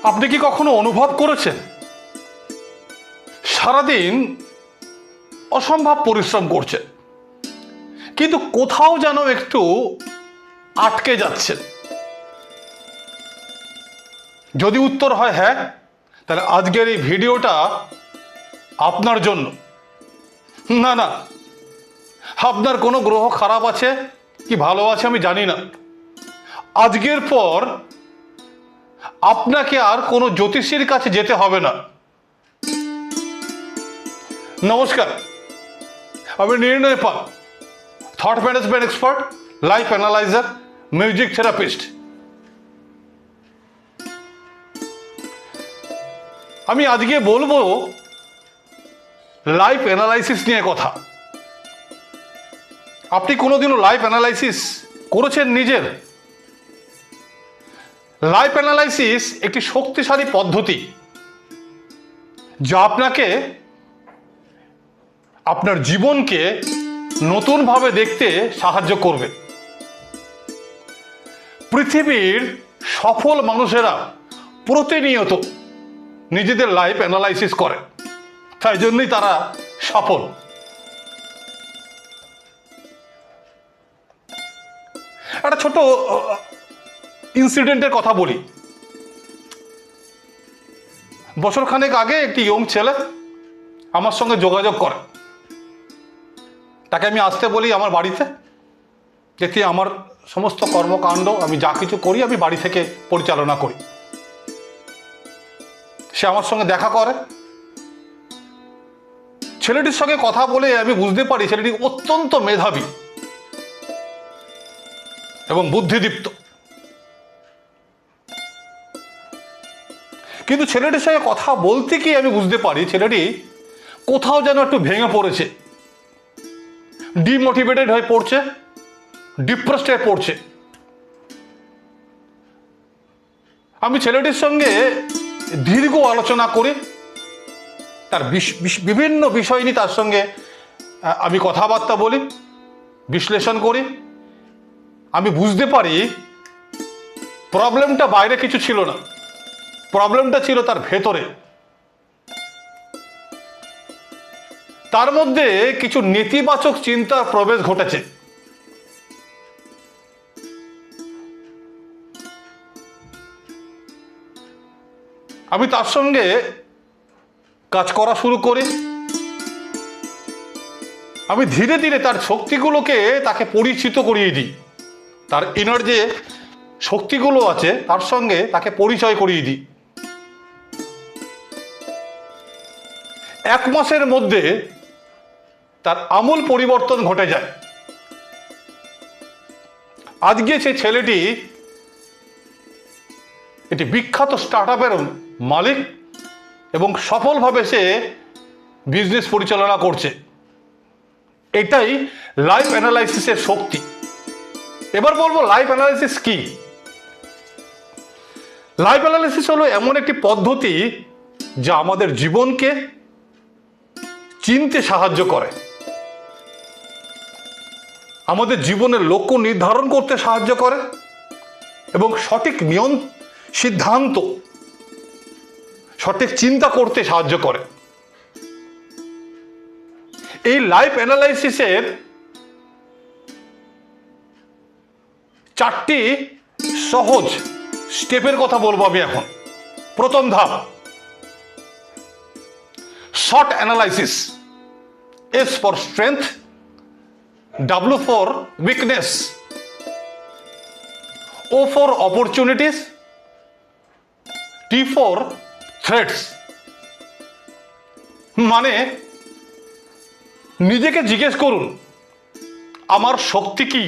আপনি কি কখনো অনুভব করেছেন সারাদিন অসম্ভব পরিশ্রম করছেন, কিন্তু কোথাও যেন একটু আটকে যাচ্ছেন? যদি উত্তর হয় হ্যাঁ, তাহলে আজকের এই ভিডিওটা আপনার জন্য। না না, আপনার কোনো গ্রহ খারাপ আছে কি ভালো আছে আমি জানি না। আজকের পর আপনাকে আর কোনো জ্যোতিষীর কাছে যেতে হবে না। নমস্কার, আমি Nirnoy Pal, thought management expert, life analyser, music therapist. আমি আজকে বলবো লাইফ অ্যানালাইসিস নিয়ে কথা। আপনি কোনোদিনও লাইফ অ্যানালাইসিস করেছেন নিজের? লাইফ অ্যানালাইসিস একটি শক্তিশালী পদ্ধতি যা আপনাকে আপনার জীবনকে নতুনভাবে দেখতে সাহায্য করবে। পৃথিবীর সফল মানুষেরা প্রতিনিয়ত নিজেদের লাইফ অ্যানালাইসিস করে, তাই জন্যই তারা সফল। একটা ছোট ইনসিডেন্টের কথা বলি। বছরখানেক আগে একটি ইয়ং ছেলে আমার সঙ্গে যোগাযোগ করে। তাকে আমি আসতে বলি আমার বাড়িতে, যেটি আমার সমস্ত কর্মকাণ্ড আমি যা কিছু করি আমি বাড়ি থেকে পরিচালনা করি। সে আমার সঙ্গে দেখা করে। ছেলেটির সঙ্গে কথা বলে আমি বুঝতে পারি ছেলেটি অত্যন্ত মেধাবী এবং বুদ্ধিদীপ্ত। কিন্তু ছেলেটির সঙ্গে কথা বলতে গিয়ে আমি বুঝতে পারি ছেলেটি কোথাও যেন একটু ভেঙে পড়েছে, ডিমোটিভেটেড হয়ে পড়ছে, ডিপ্রেসড হয়ে পড়ছে। আমি ছেলেটির সঙ্গে দীর্ঘ আলোচনা করি, তার বিভিন্ন বিষয় নিয়ে তার সঙ্গে আমি কথাবার্তা বলি, বিশ্লেষণ করি। আমি বুঝতে পারি প্রবলেমটা বাইরে কিছু ছিল না, প্রবলেমটা ছিল তার ভেতরে। তার মধ্যে কিছু নেতিবাচক চিন্তার প্রবেশ ঘটেছে। আমি তার সঙ্গে কাজ করা শুরু করি। আমি ধীরে ধীরে তার শক্তিগুলোকে তাকে পরিচিত করিয়ে দিই। তার ইনার যে শক্তিগুলো আছে তার সঙ্গে তাকে পরিচয় করিয়ে দিই। 1 মাসের মধ্যে তার আমূল পরিবর্তন ঘটে যায়। আজকে সেই ছেলেটি একটি বিখ্যাত স্টার্টআপের মালিক এবং সফলভাবে সে বিজনেস পরিচালনা করছে। এটাই লাইফ অ্যানালাইসিসের শক্তি। এবার বলবো লাইফ অ্যানালাইসিস কি। লাইফ অ্যানালাইসিস হলো এমন একটি পদ্ধতি যা আমাদের জীবনকে চিনতে সাহায্য করে, আমাদের জীবনের লক্ষ্য নির্ধারণ করতে সাহায্য করে এবং সঠিক সিদ্ধান্ত, সঠিক চিন্তা করতে সাহায্য করে। এই লাইফ অ্যানালাইসিসের 4টি সহজ স্টেপের কথা বলবো আমি এখন। প্রথম ধাপ short analysis. S for strength, W for weakness, O for opportunities, T for threats. মানে নিজেকে জিজ্ঞেস করুন আমার শক্তি কি,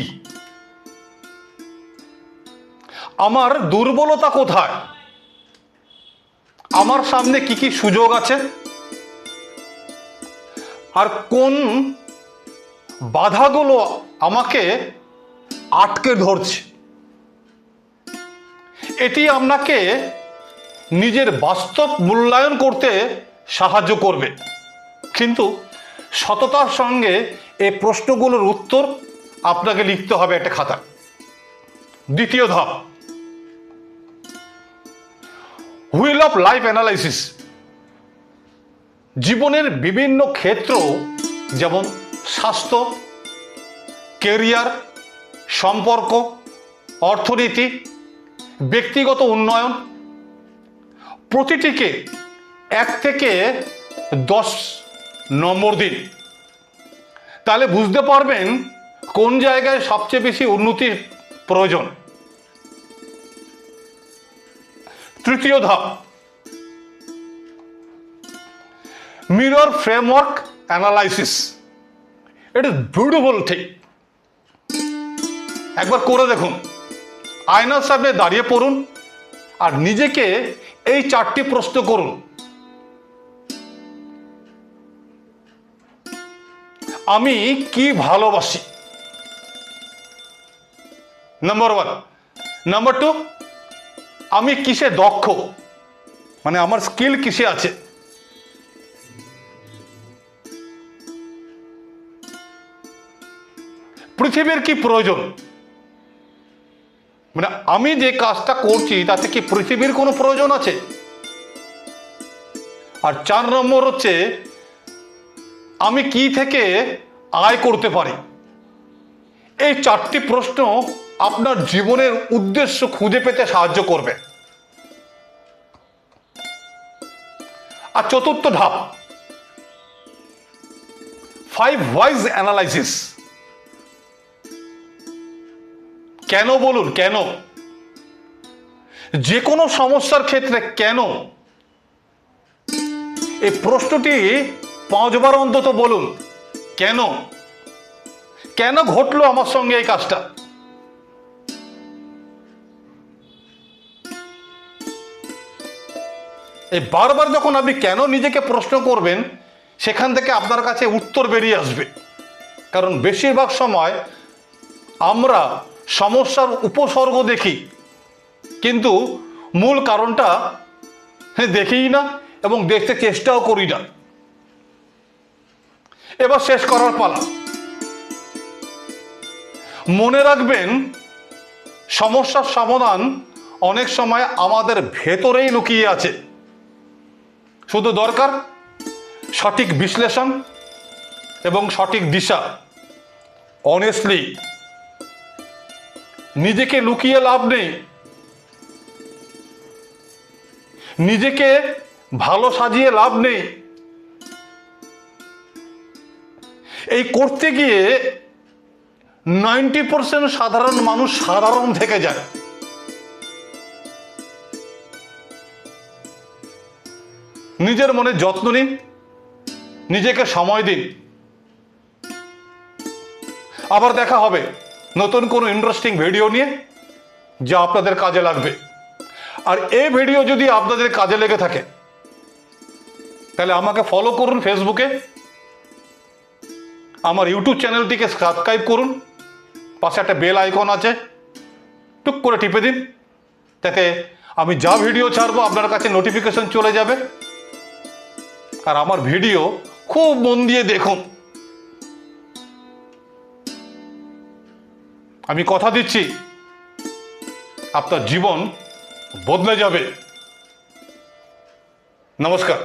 আমার দুর্বলতা কোথায়, আমার সামনে কি কি সুযোগ আছে, আর কোন বাধাগুলো আমাকে আটকে ধরছে। এটি আপনাকে নিজের বাস্তব মূল্যায়ন করতে সাহায্য করবে। কিন্তু সততার সঙ্গে এই প্রশ্নগুলোর উত্তর আপনাকে লিখতে হবে একটা খাতায়। দ্বিতীয় ধাপ হুইল অফ লাইফ অ্যানালাইসিস। জীবনের বিভিন্ন ক্ষেত্র যেমন স্বাস্থ্য, কেরিয়ার, সম্পর্ক, অর্থনীতি, ব্যক্তিগত উন্নয়ন, প্রতিটিকে 1 থেকে 10 নম্বর দিন। তাহলে বুঝতে পারবেন কোন জায়গায় সবচেয়ে বেশি উন্নতির প্রয়োজন। তৃতীয় ধাপ, mirror framework analysis. It is beautiful ঠিক। একবার করে দেখুন, আয়নার সামনে দাঁড়িয়ে পড়ুন আর নিজেকে এই 4টি প্রশ্ন করুন। আমি কি ভালোবাসি? নাম্বার 1। নাম্বার 2, আমি কিসে দক্ষ, মানে আমার স্কিল কিসে আছে? পৃথিবীর কি প্রয়োজন, মানে আমি যে কাজটা করছি তাতে কি পৃথিবীর কোনো প্রয়োজন আছে? আর 4 নম্বর হচ্ছে আমি কি থেকে আয় করতে পারি। এই 4টি প্রশ্ন আপনার জীবনের উদ্দেশ্য খুঁজে পেতে সাহায্য করবে। আর চতুর্থ ধাপ, 5 whys অ্যানালাইসিস। কেন বলুন, কেন? যে কোনো সমস্যার ক্ষেত্রে কেন, এই প্রশ্নটি 5 বার অন্তত বলুন। কেন কেন ঘটলো আমার সঙ্গে এই কাজটা? এই বারবার যখন আপনি কেন নিজেকে প্রশ্ন করবেন, সেখান থেকে আপনার কাছে উত্তর বেরিয়ে আসবে। কারণ বেশিরভাগ সময় আমরা সমস্যার উপসর্গ দেখি, কিন্তু মূল কারণটা দেখিই না এবং দেখতে চেষ্টাও করি না। এবার শেষ করার পালা। মনে রাখবেন, সমস্যার সমাধান অনেক সময় আমাদের ভেতরেই লুকিয়ে আছে। শুধু দরকার সঠিক বিশ্লেষণ এবং সঠিক দিশা। অনেস্টলি, নিজেকে লুকিয়ে লাভ নেই। নিজেকে ভালো সাজিয়ে লাভ নেই। এই করতে গিয়ে 90% সাধারণ মানুষ সাধারণ থেকে যায়। নিজের মনে যত্ন নিন, নিজেকে সময় দিন। আবার দেখা হবে নতুন কোনো ইন্টারেস্টিং ভিডিও নিয়ে, যা আপনাদের কাজে লাগবে। আর এই ভিডিও যদি আপনাদের কাজে লেগে থাকে তাহলে আমাকে ফলো করুন ফেসবুকে, আমার ইউটিউব চ্যানেলটিকে সাবস্ক্রাইব করুন, পাশে একটা বেল আইকন আছে, টুক করে টিপে দিন, তাতে আমি যা ভিডিও ছাড়বো আপনার কাছে নোটিফিকেশন চলে যাবে। আর আমার ভিডিও খুব মন দিয়ে দেখুন। আমি কথা দিচ্ছি, আপনার জীবন বদলে যাবে। নমস্কার।